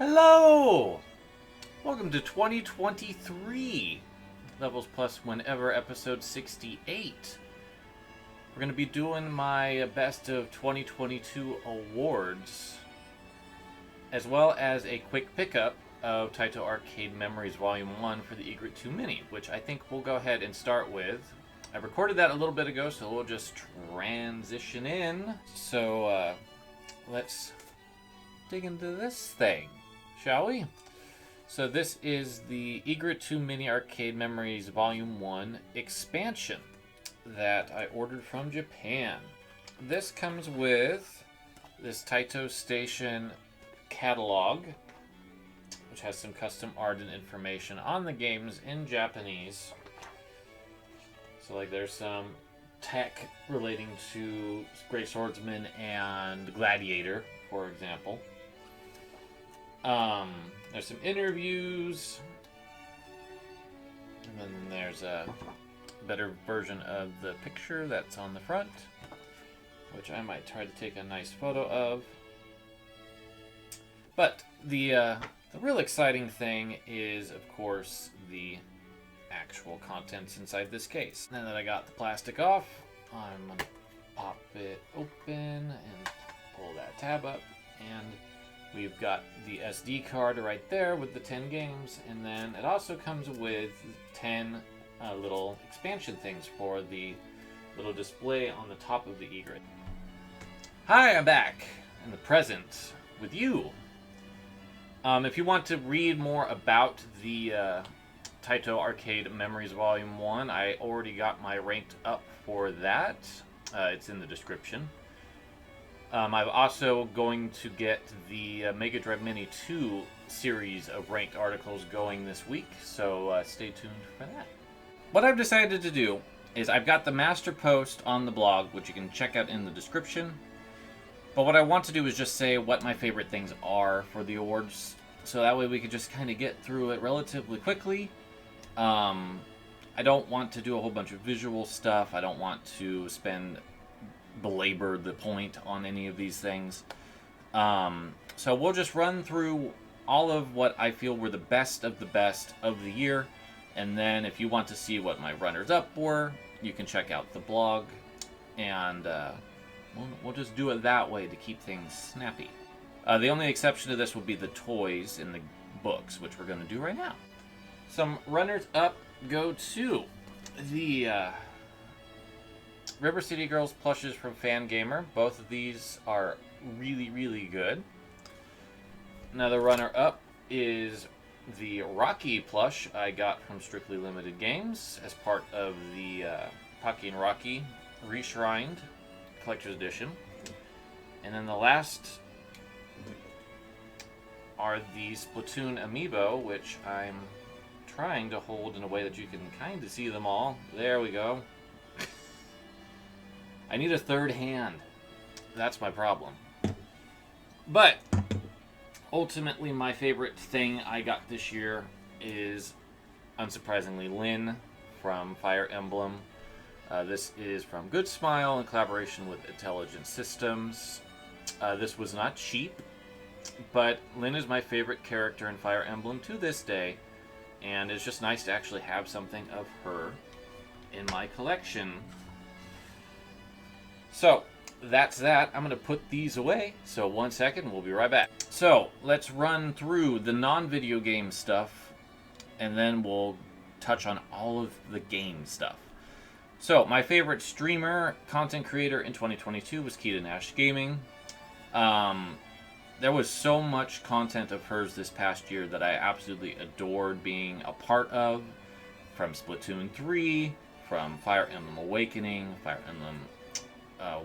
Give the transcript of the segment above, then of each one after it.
Hello! Welcome to 2023 Levels Plus Whenever episode 68. We're going to be doing my best of 2022 awards, as well as a quick pickup of Taito Arcade Memories V.1 for the Egret II Mini, which I think we'll go ahead and start with. I recorded that a little bit ago, so we'll just transition in. So, let's dig into this thing, shall we? So this is the Egret II Mini Arcade Memories V.1 expansion that I ordered from Japan. This comes with this Taito Station catalog, which has some custom ardent information on the games in Japanese. So like there's some tech relating to Great Swordsman and Gladiator, for example. There's some interviews, and then there's a better version of the picture that's on the front, which I might try to take a nice photo of. But the real exciting thing is, of course, the actual contents inside this case. Now that I got the plastic off, I'm gonna pop it open and pull that tab up, and we've got the SD card right there with the 10 games, and then it also comes with 10 little expansion things for the little display on the top of the Egret. Hi, I'm back in the present with you. If you want to read more about the Taito Arcade Memories V.1, I already got my ranked up for that. It's in the description. I'm also going to get the Mega Drive Mini 2 series of ranked articles going this week, so stay tuned for that. What I've decided to do is I've got the master post on the blog, which you can check out in the description. But what I want to do is just say what my favorite things are for the awards, so that way we could just kind of get through it relatively quickly. I don't want to do a whole bunch of visual stuff. I don't want to belabor the point on any of these things. So we'll just run through all of what I feel were the best of the year, and then if you want to see what my runners-up were, you can check out the blog, and we'll just do it that way to keep things snappy. The only exception to this will be the toys in the books, which we're going to do right now. Some runners-up go to the River City Girls plushes from Fangamer. Both of these are really, really good. Another runner-up is the Rocky plush I got from Strictly Limited Games as part of the Pocky and Rocky Reshrined Collector's Edition. And then the last are the Splatoon amiibo, which I'm trying to hold in a way that you can kind of see them all. There we go. I need a third hand. That's my problem. But ultimately, my favorite thing I got this year is, unsurprisingly, Lyn from Fire Emblem. This is from Good Smile in collaboration with Intelligent Systems. This was not cheap, but Lyn is my favorite character in Fire Emblem to this day, and it's just nice to actually have something of her in my collection. So, that's that. I'm going to put these away, so 1 second, we'll be right back. So, let's run through the non-video game stuff, and then we'll touch on all of the game stuff. So, my favorite streamer, content creator in 2022 was Kita Nash Gaming. There was so much content of hers this past year that I absolutely adored being a part of. From Splatoon 3, from Fire Emblem Awakening, Fire Emblem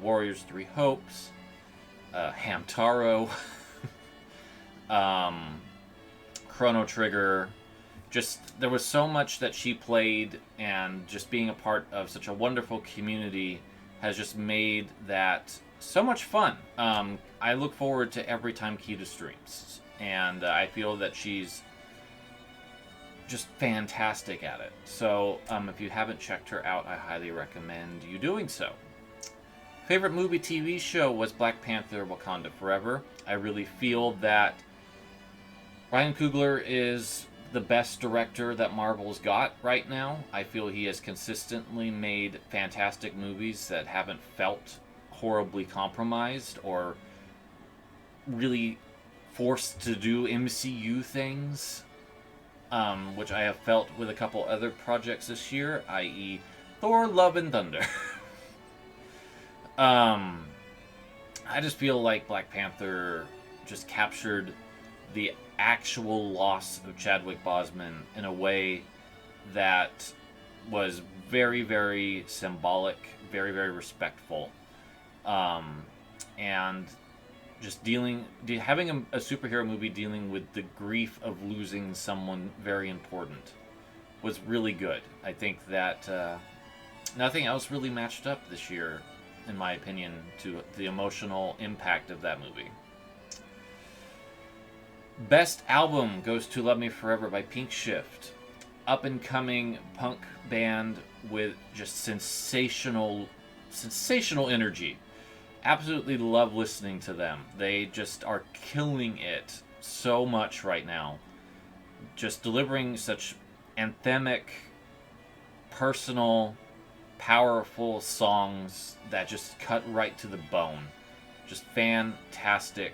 Warriors 3 Hopes, Hamtaro, Chrono Trigger. Just, there was so much that she played, and just being a part of such a wonderful community has just made that so much fun. I look forward to every time Kita streams, and I feel that she's just fantastic at it. So if you haven't checked her out, I highly recommend you doing so. Favorite movie TV show was Black Panther Wakanda Forever. I really feel that Ryan Coogler is the best director that Marvel's got right now. I feel he has consistently made fantastic movies that haven't felt horribly compromised or really forced to do MCU things, which I have felt with a couple other projects this year, i.e. Thor, Love, and Thunder. I just feel like Black Panther just captured the actual loss of Chadwick Boseman in a way that was very, very symbolic, very, very respectful, and just having a superhero movie dealing with the grief of losing someone very important was really good. I think that nothing else really matched up this year, in my opinion, to the emotional impact of that movie. Best album goes to Love Me Forever by Pink Shift. Up and coming punk band with just sensational energy. Absolutely love listening to them. They just are killing it so much right now. Just delivering such anthemic, personal, powerful songs that just cut right to the bone. Just fantastic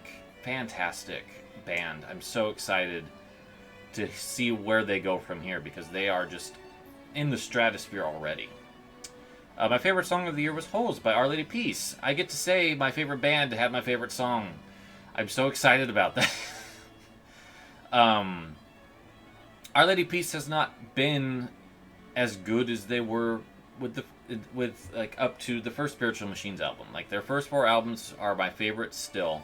band. I'm so excited to see where they go from here because they are just in the stratosphere already. My favorite song of the year was Holes by Our Lady Peace. I get to say my favorite band had my favorite song. I'm so excited about that. Our Lady Peace has not been as good as they were with like up to the first Spiritual Machines album. Like their first 4 albums are my favorites still.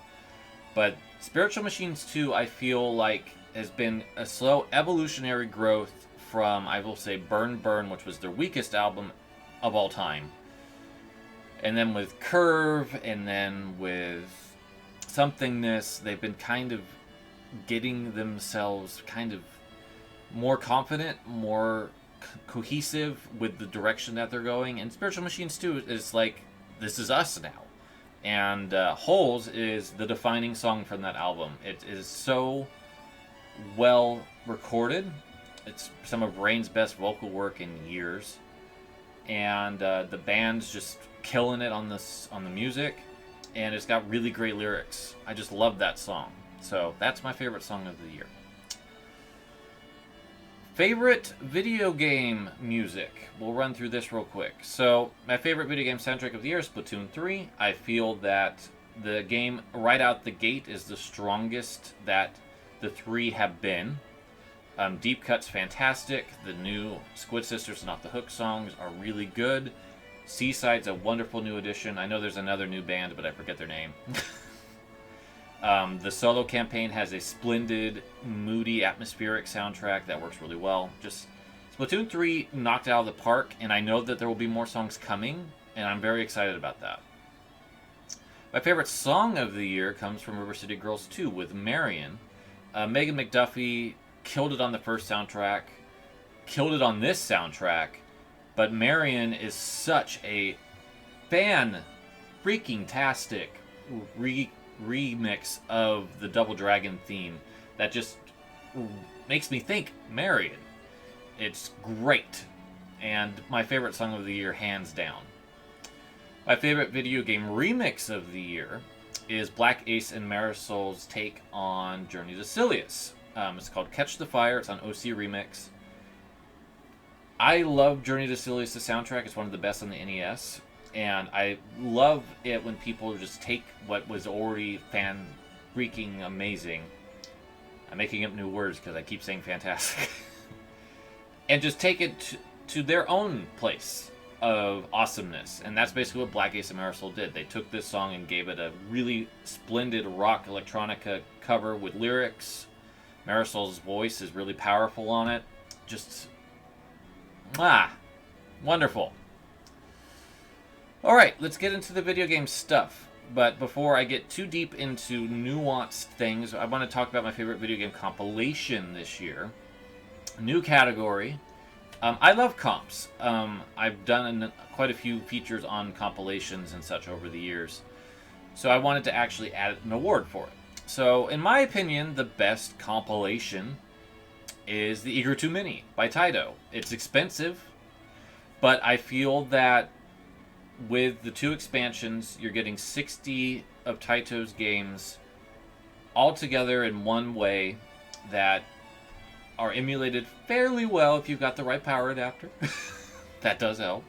But Spiritual Machines 2, I feel like, has been a slow evolutionary growth from, I will say, Burn Burn, which was their weakest album of all time. And then with Curve, and then with Somethingness, they've been kind of getting themselves kind of more confident, more cohesive with the direction that they're going. And Spiritual Machines 2 is like, this is us now. And Holes is the defining song from that album. It is so well recorded. It's some of Rain's best vocal work in years. And the band's just killing it on the music. And it's got really great lyrics. I just love that song. So that's my favorite song of the year. Favorite video game music. We'll run through this real quick. So, my favorite video game soundtrack of the year is Splatoon 3. I feel that the game right out the gate is the strongest that the 3 have been. Deep Cut's fantastic. The new Squid Sisters and Off the Hook songs are really good. Seaside's a wonderful new addition. I know there's another new band, but I forget their name. The solo campaign has a splendid, moody, atmospheric soundtrack that works really well. Just Splatoon 3 knocked it out of the park, and I know that there will be more songs coming, and I'm very excited about that. My favorite song of the year comes from River City Girls 2 with Marion. Megan McDuffie killed it on the first soundtrack, killed it on this soundtrack, but Marion is such a fan-freaking-tastic remix of the Double Dragon theme that just makes me think Marion. It's great, and my favorite song of the year, hands down. My favorite video game remix of the year is Black Ace and Marisol's take on Journey to Silius. It's called Catch the Fire. It's on OC Remix. I love Journey to Silius, the soundtrack. It's one of the best on the NES. And I love it when people just take what was already freaking amazing. I'm making up new words because I keep saying fantastic. And just take it to their own place of awesomeness. And that's basically what Black Ace and Marisol did. They took this song and gave it a really splendid rock electronica cover with lyrics. Marisol's voice is really powerful on it. Just, wonderful. Alright, let's get into the video game stuff. But before I get too deep into nuanced things, I want to talk about my favorite video game compilation this year. New category. I love comps. I've done quite a few features on compilations and such over the years. So I wanted to actually add an award for it. So, in my opinion, the best compilation is the Egret II Mini by Taito. It's expensive, but I feel that with the 2 expansions, you're getting 60 of Taito's games all together in one way that are emulated fairly well if you've got the right power adapter. That does help.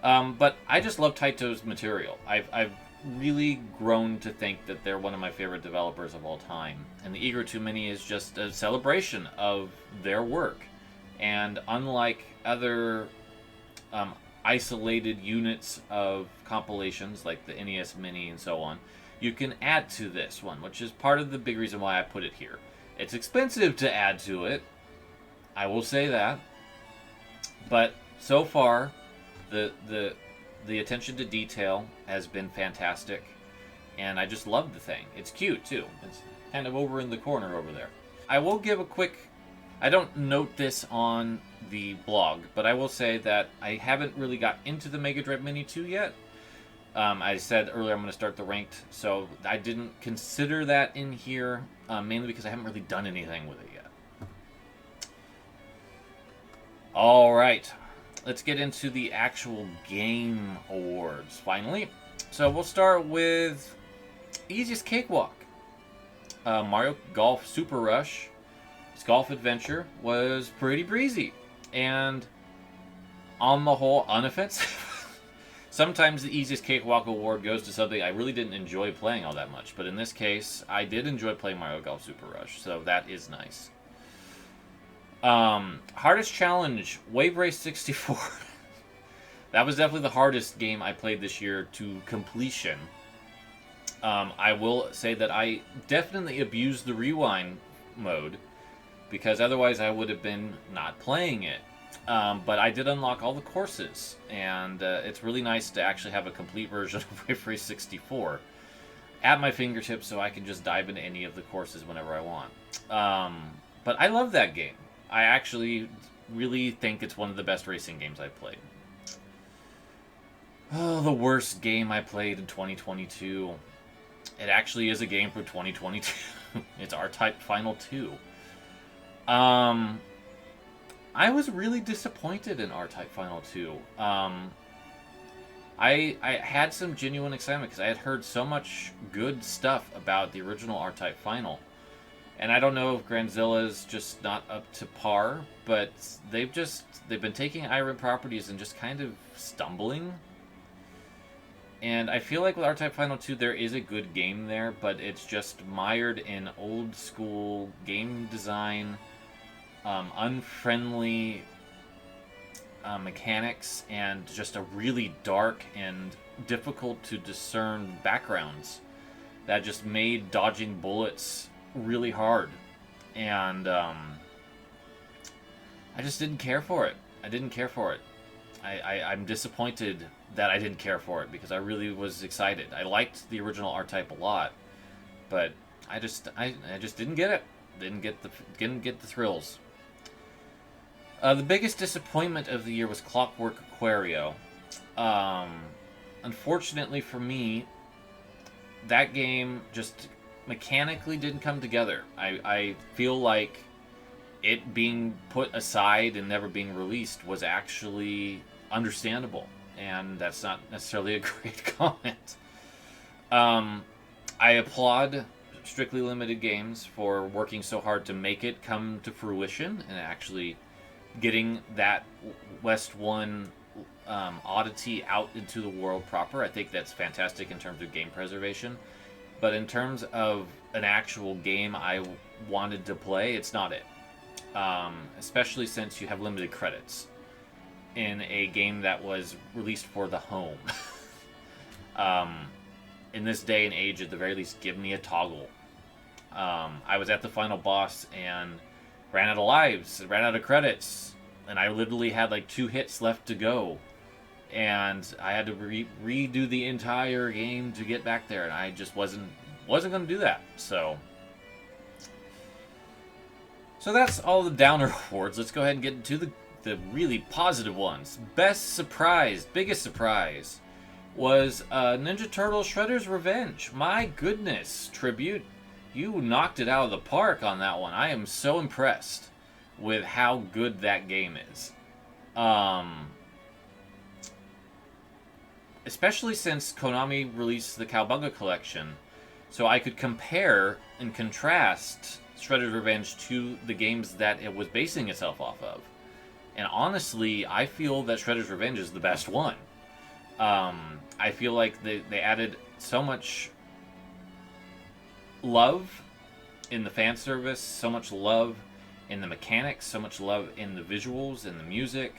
But I just love Taito's material. I've really grown to think that they're one of my favorite developers of all time. And the Egret II Mini is just a celebration of their work. And unlike other isolated units of compilations like the NES Mini and so on, you can add to this one, which is part of the big reason why I put it here. It's expensive to add to it, I will say that, but so far the attention to detail has been fantastic, and I just love the thing. It's cute too. It's kind of over in the corner over there. I will give a quick, I don't note this on the blog, but I will say that I haven't really got into the Mega Drive Mini 2 yet. I said earlier I'm going to start the ranked, so I didn't consider that in here, mainly because I haven't really done anything with it yet. Alright, let's get into the actual game awards, finally. So we'll start with Easiest Cakewalk. Mario Golf Super Rush. Its golf adventure was pretty breezy, and on the whole, unoffensive. Sometimes the Easiest Cakewalk award goes to something I really didn't enjoy playing all that much, but in this case, I did enjoy playing Mario Golf Super Rush, so that is nice. Hardest challenge, Wave Race 64. That was definitely the hardest game I played this year to completion. I will say that I definitely abused the rewind mode, because otherwise I would have been not playing it. But I did unlock all the courses, and it's really nice to actually have a complete version of Wave Race 64 at my fingertips, so I can just dive into any of the courses whenever I want. But I love that game. I actually really think it's one of the best racing games I've played. Oh, the worst game I played in 2022. It actually is a game for 2022. It's R-Type Final 2. I was really disappointed in R-Type Final 2. I had some genuine excitement because I had heard so much good stuff about the original R-Type Final. And I don't know if Granzilla's just not up to par, but they've been taking Irem properties and just kind of stumbling. And I feel like with R-Type Final 2 there is a good game there, but it's just mired in old school game design, unfriendly mechanics, and just a really dark and difficult to discern backgrounds that just made dodging bullets really hard. And I just didn't care for it. I'm disappointed that I didn't care for it, because I really was excited. I liked the original R-Type a lot, but I just didn't get it. Didn't get the thrills. The biggest disappointment of the year was Clockwork Aquario. Unfortunately for me, that game just mechanically didn't come together. I feel like it being put aside and never being released was actually understandable, and that's not necessarily a great comment. I applaud Strictly Limited Games for working so hard to make it come to fruition and actually getting that West 1 oddity out into the world proper. I think that's fantastic in terms of game preservation. But in terms of an actual game I wanted to play, it's not it. Especially since you have limited credits in a game that was released for the home. In this day and age, at the very least, give me a toggle. I was at the final boss and ran out of lives, ran out of credits, and I literally had like 2 hits left to go. And I had to redo the entire game to get back there, and I just wasn't going to do that. So that's all the downer awards. Let's go ahead and get into the really positive ones. Best surprise, biggest surprise, was Ninja Turtle Shredder's Revenge. My goodness, tribute you knocked it out of the park on that one. I am so impressed with how good that game is. Especially since Konami released the Cowabunga collection, so I could compare and contrast Shredder's Revenge to the games that it was basing itself off of. And honestly, I feel that Shredder's Revenge is the best one. I feel like they added so much love in the fan service, so much love in the mechanics, so much love in the visuals and the music.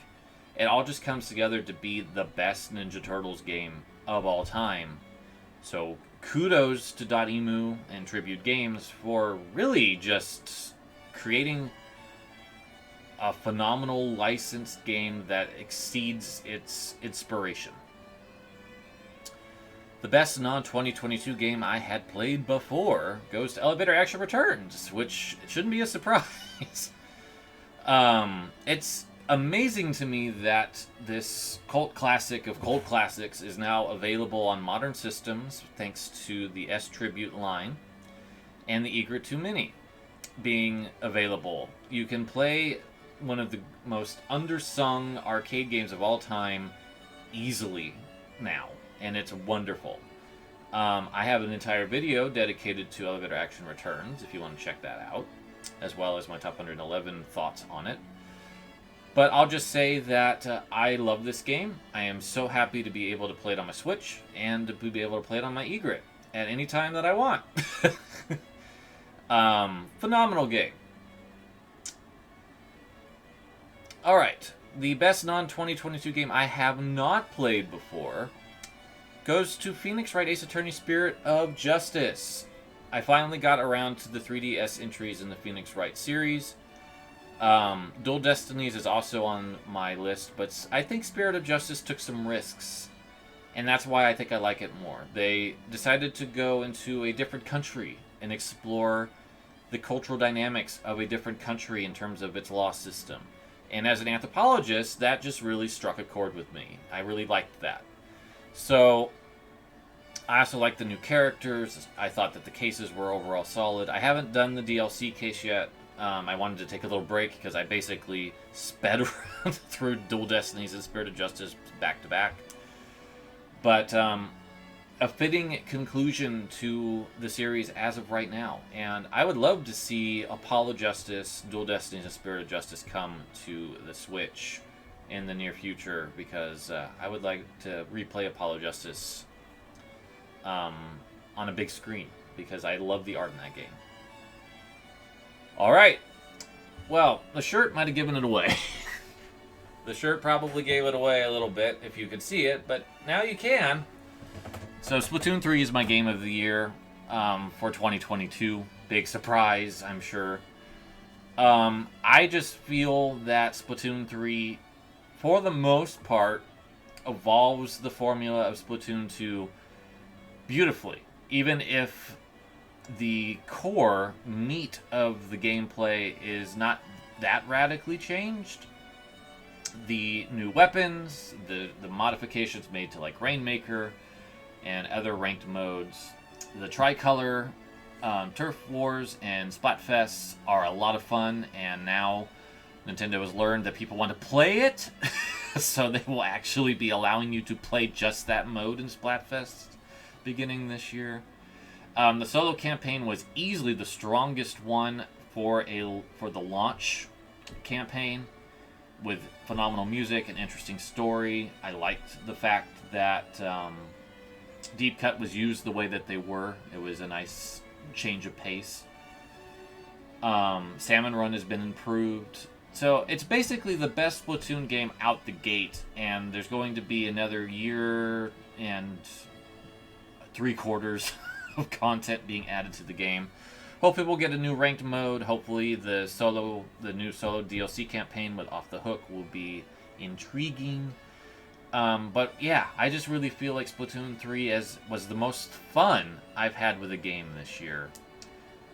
It all just comes together to be the best Ninja Turtles game of all time. So kudos to .emu and Tribute Games for really just creating a phenomenal licensed game that exceeds its inspiration. The best non-2022 game I had played before goes to Elevator Action Returns, which shouldn't be a surprise. It's amazing to me that this cult classic of cult classics is now available on modern systems thanks to the S-Tribute line and the Egret II Mini being available. You can play one of the most undersung arcade games of all time easily now, and it's wonderful. I have an entire video dedicated to Elevator Action Returns if you want to check that out, as well as my top 111 thoughts on it. But I'll just say that I love this game. I am so happy to be able to play it on my Switch and to be able to play it on my Egret at any time that I want. Phenomenal game. Alright, the best non-2022 game I have not played before goes to Phoenix Wright Ace Attorney Spirit of Justice. I finally got around to the 3DS entries in the Phoenix Wright series. Dual Destinies is also on my list, but I think Spirit of Justice took some risks, and that's why I think I like it more. They decided to go into a different country and explore the cultural dynamics of a different country in terms of its law system. And as an anthropologist, that just really struck a chord with me. I really liked that. So, I also liked the new characters. I thought that the cases were overall solid. I haven't done the DLC case yet. I wanted to take a little break because I basically sped around through Dual Destinies and Spirit of Justice back to back. But a fitting conclusion to the series as of right now. And I would love to see Apollo Justice, Dual Destinies, and Spirit of Justice come to the Switch in the near future, because I would like to replay Apollo Justice on a big screen, because I love the art in that game. Alright, well, the shirt might have given it away. The shirt probably gave it away a little bit, if you could see it, but now you can. So Splatoon 3 is my game of the year for 2022. Big surprise, I'm sure. I just feel that Splatoon 3, for the most part, evolves the formula of Splatoon 2 beautifully. Even if the core meat of the gameplay is not that radically changed, the new weapons, the modifications made to like Rainmaker and other ranked modes, the tricolor, Turf Wars, and Splatfests are a lot of fun, and now Nintendo has learned that people want to play it, so they will actually be allowing you to play just that mode in Splatfest beginning this year. The solo campaign was easily the strongest one for the launch campaign, with phenomenal music and interesting story. I liked the fact that Deep Cut was used the way that they were. It was a nice change of pace. Salmon Run has been improved. So it's basically the best Splatoon game out the gate, and there's going to be another year and 3/4 of content being added to the game. Hopefully we'll get a new ranked mode. Hopefully the new solo DLC campaign with Off the Hook will be intriguing. But yeah, I just really feel like Splatoon 3 was the most fun I've had with a game this year.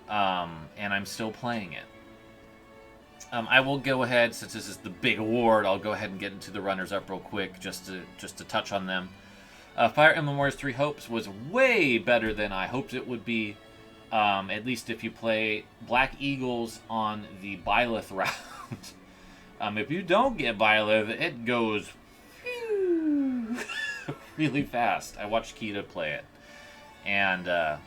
And I'm still playing it. I will go ahead, since this is the big award, I'll go ahead and get into the runners-up real quick, just to touch on them. Fire Emblem Warriors 3 Hopes was way better than I hoped it would be. At least if you play Black Eagles on the Byleth route. If you don't get Byleth, it goes really fast. I watched Kita play it, and that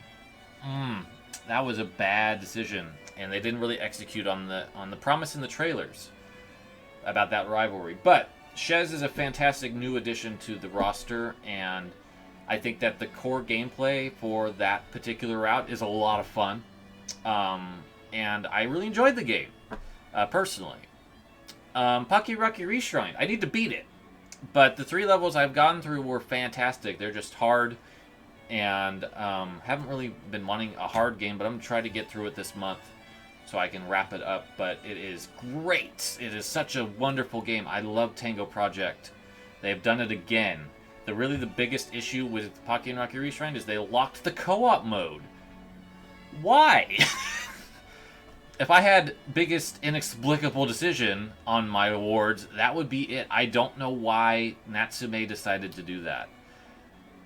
was a bad decision, and they didn't really execute on the promise in the trailers about that rivalry. But Shez is a fantastic new addition to the roster, and I think that the core gameplay for that particular route is a lot of fun, and I really enjoyed the game, personally. Pakiraki Reshrined, I need to beat it, but the 3 levels I've gone through were fantastic. They're just hard, and haven't really been wanting a hard game, but I'm going to try to get through it this month so I can wrap it up. But it is great. It is such a wonderful game. I love Tango Project. They've done it again. The biggest issue with Pakiraki Reshrined is they locked the co-op mode. Why? If I had biggest inexplicable decision on my awards, that would be it. I don't know why Natsume decided to do that.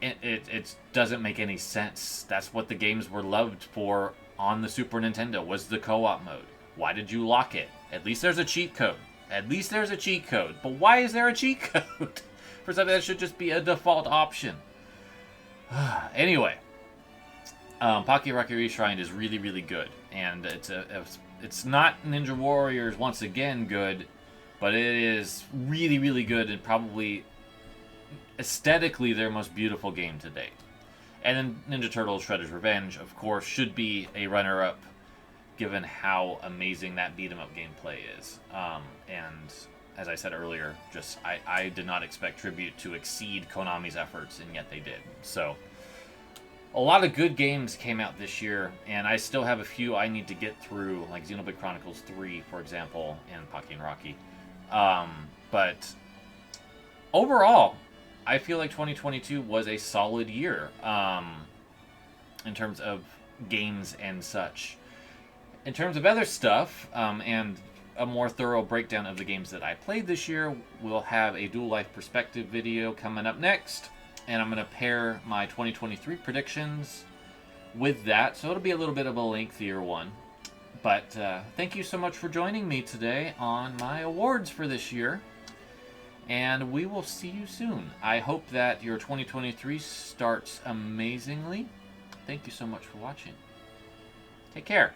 It doesn't make any sense. That's what the games were loved for on the Super Nintendo, was the co-op mode. Why did you lock it? At least there's a cheat code. At least there's a cheat code. But why is there a cheat code for something that should just be a default option? Anyway, Pakiraki Reshrined is really, really good, and it's not Ninja Warriors once again good, but it is really, really good, and probably aesthetically their most beautiful game to date. And then Ninja Turtles Shredder's Revenge, of course, should be a runner-up, given how amazing that beat-em-up gameplay is. And as I said earlier, just I did not expect Tribute to exceed Konami's efforts, and yet they did. So a lot of good games came out this year, and I still have a few I need to get through, like Xenoblade Chronicles 3, for example, and Pakiraki. But overall, I feel like 2022 was a solid year in terms of games and such. In terms of other stuff, and a more thorough breakdown of the games that I played this year, we'll have a Dual Life Perspective video coming up next. And I'm going to pair my 2023 predictions with that, so it'll be a little bit of a lengthier one. But thank you so much for joining me today on my awards for this year, and we will see you soon. I hope that your 2023 starts amazingly. Thank you so much for watching. Take care.